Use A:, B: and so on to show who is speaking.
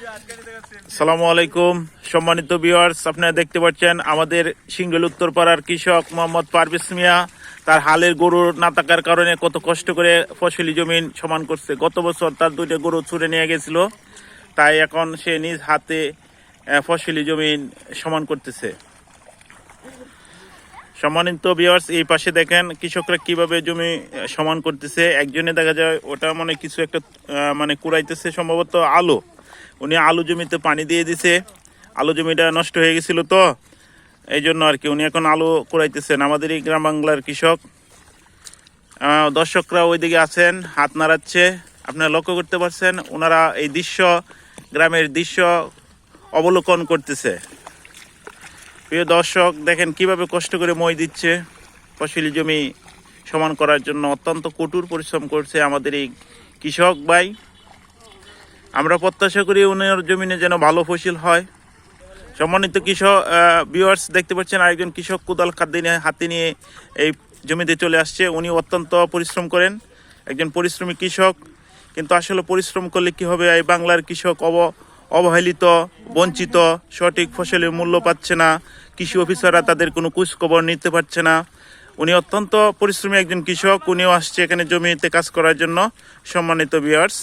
A: আসসালামু আলাইকুম সম্মানিত ভিউয়ার্স, আপনারা দেখতে পাচ্ছেন আমাদের সিঙ্গেল উত্তরপাড়ার কৃষক মোহাম্মদ পারভেজ মিয়া তার হালের গরু না থাকার কারণে কত কষ্ট করে ফসলি জমি সমান করছে। গত বছর তার 2টা গরু ছুড়ে নিয়ে গেছিল, তাই এখন সে নিজ হাতে ফসলি জমি সমান করতেছে। সম্মানিত ভিউয়ার্স, এই পাশে দেখেন কৃষকরা কিভাবে জমি সমান করতেছে। একজনে দেখা যায় ওটা মানে কিছু একটা মানে কুড়াইতেছে, সম্ভবত আলু। উনি আলু জমিতে পানি দিয়ে দিছে, আলু জমিটা নষ্ট হয়ে গেছিল, তো এই জন্য আর কি উনি এখন আলু কুড়াইতেছেন। আমাদের এই গ্রাম বাংলার কৃষক। দর্শকরা ওইদিকে আছেন, হাত নাড়াচ্ছে, আপনারা লক্ষ্য করতে পারছেন। ওনারা এই দৃশ্য, গ্রামের দৃশ্য অবলোকন করতেছে। প্রিয় দর্শক, দেখেন কিভাবে কষ্ট করে মই দিচ্ছে ফসলি জমি সমান করার জন্য। অত্যন্ত কঠোর পরিশ্রম করছে আমাদের এই কৃষক ভাই। আমরা প্রত্যাশা করি উনার জমিনে যেন ভালো ফসল হয়। সম্মানিত কৃষক ভিউয়ার্স, দেখতে পাচ্ছেন আরেকজন কৃষক কোদাল হাতে নিয়ে এই জমিতে চলে আসছে। উনি অত্যন্ত পরিশ্রম করেন, একজন পরিশ্রমী কৃষক। কিন্তু আসলে পরিশ্রম করলে কি হবে, এই বাংলার কৃষক অবহেলিত, বঞ্চিত, সঠিক ফসলের মূল্য পাচ্ছে না। কৃষি অফিসাররা তাদের কোনো খোঁজখবর নিতে পারছে না। উনি অত্যন্ত পরিশ্রমী একজন কৃষক, উনিও আসছে এখানে জমিতে কাজ করার জন্য। সম্মানিত ভিউয়ার্স।